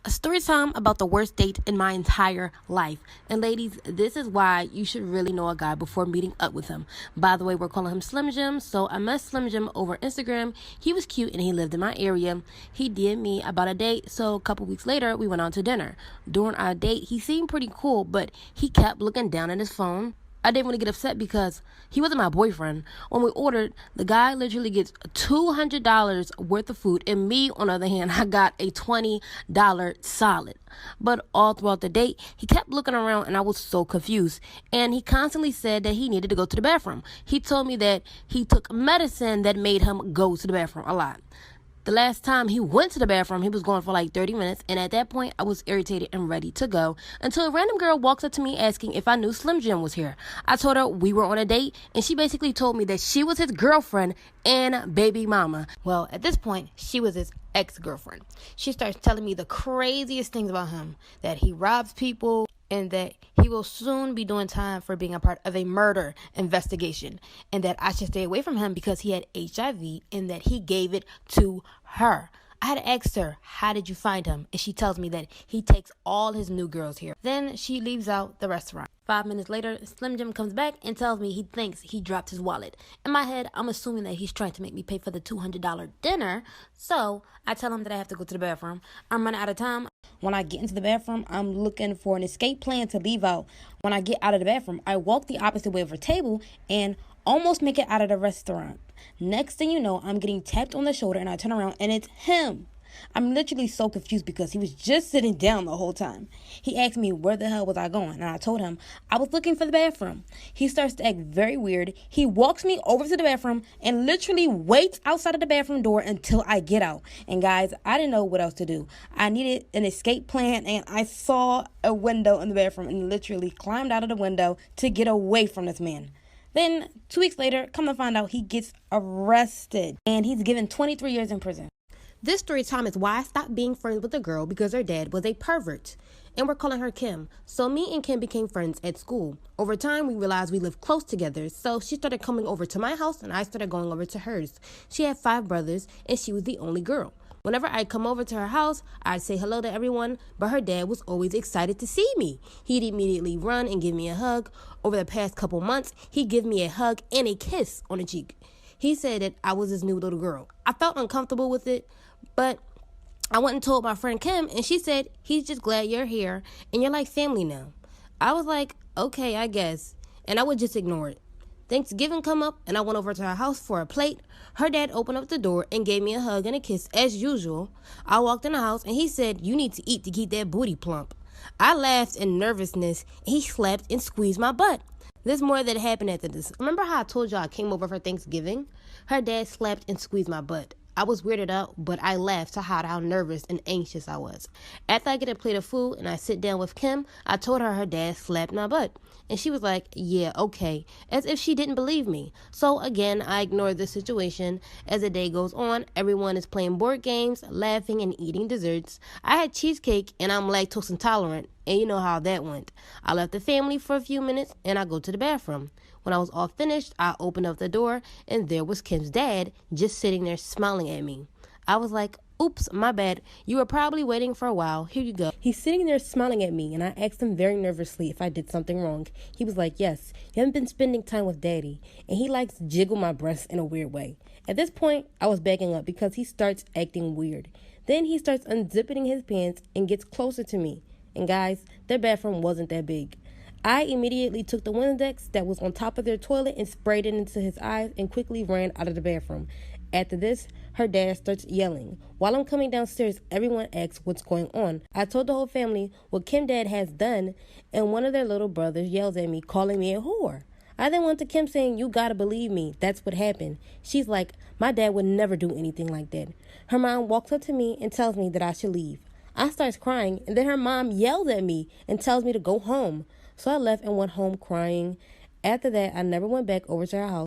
A story time about the worst date in my entire life. And ladies, this is why you should really know a guy before meeting up with him. By the way, we're calling him Slim Jim. So I met Slim Jim over Instagram. He was cute and he lived in my area. He did me about a date. So a couple weeks later, we went out to dinner. During our date, he seemed pretty cool, but he kept looking down at his phone. I didn't want to get upset because he wasn't my boyfriend. When we ordered, the guy literally gets $200 worth of food, and me, on the other hand, I got a $20 solid. But all throughout the date, he kept looking around, and I was so confused. And he constantly said that he needed to go to the bathroom. He told me that he took medicine that made him go to the bathroom a lot. The last time he went to the bathroom, he was going for like 30 minutes, and at that point, I was irritated and ready to go until a random girl walks up to me asking if I knew Slim Jim was here. I told her we were on a date, and she basically told me that she was his girlfriend and baby mama. Well, at this point, she was his ex-girlfriend. She starts telling me the craziest things about him, that he robs people, and that he will soon be doing time for being a part of a murder investigation, and that I should stay away from him because he had HIV and that he gave it to her. I had to ask her, how did you find him? And she tells me that he takes all his new girls here. Then she leaves out the restaurant. 5 minutes later, Slim Jim comes back and tells me he thinks he dropped his wallet. In my head, I'm assuming that he's trying to make me pay for the $200 dinner. So I tell him that I have to go to the bathroom. I'm running out of time. When I get into the bathroom, I'm looking for an escape plan to leave out. When I get out of the bathroom, I walk the opposite way of her table and almost make it out of the restaurant. Next thing you know, I'm getting tapped on the shoulder and I turn around and it's him. I'm literally so confused because he was just sitting down the whole time. He asked me where the hell was I going, and I told him I was looking for the bathroom. He starts to act very weird. He walks me over to the bathroom and literally waits outside of the bathroom door until I get out. And guys, I didn't know what else to do. I needed an escape plan, and I saw a window in the bathroom and literally climbed out of the window to get away from this man. Then 2 weeks later, come to find out, he gets arrested and he's given 23 years in prison. This story time is why I stopped being friends with a girl because her dad was a pervert. And we're calling her Kim. So me and Kim became friends at school. Over time, we realized we lived close together. So she started coming over to my house and I started going over to hers. She had 5 brothers and she was the only girl. Whenever I'd come over to her house, I'd say hello to everyone, but her dad was always excited to see me. He'd immediately run and give me a hug. Over the past couple months, he'd give me a hug and a kiss on the cheek. He said that I was his new little girl. I felt uncomfortable with it, but I went and told my friend Kim, and she said, he's just glad you're here, and you're like family now. I was like, okay, I guess, and I would just ignore it. Thanksgiving come up, and I went over to her house for a plate. Her dad opened up the door and gave me a hug and a kiss as usual. I walked in the house, and he said, you need to eat to keep that booty plump. I laughed in nervousness, and he slapped and squeezed my butt. There's more that happened after this. Remember how I told y'all I came over for Thanksgiving? Her dad slapped and squeezed my butt. I was weirded out, but I laughed to hide how nervous and anxious I was. After I get a plate of food and I sit down with Kim, I told her dad slapped my butt. And she was like, yeah, okay, as if she didn't believe me. So again, I ignored the situation. As the day goes on, everyone is playing board games, laughing, and eating desserts. I had cheesecake and I'm lactose intolerant, and you know how that went. I left the family for a few minutes and I go to the bathroom. When I was all finished, I opened up the door and there was Kim's dad just sitting there smiling at me. I was like, oops, my bad. You were probably waiting for a while. Here you go. He's sitting there smiling at me, and I asked him very nervously if I did something wrong. He was like, yes, you haven't been spending time with daddy, and he likes to jiggle my breasts in a weird way. At this point, I was backing up because he starts acting weird. Then he starts unzipping his pants and gets closer to me. And guys, their bathroom wasn't that big. I immediately took the Windex that was on top of their toilet and sprayed it into his eyes and quickly ran out of the bathroom. After this, her dad starts yelling. While I'm coming downstairs, everyone asks what's going on. I told the whole family what Kim dad has done, and one of their little brothers yells at me, calling me a whore. I then went to Kim saying, you gotta believe me, that's what happened. She's like, my dad would never do anything like that. Her mom walks up to me and tells me that I should leave. I start crying, and then her mom yells at me and tells me to go home. So I left and went home crying. After that, I never went back over to her house.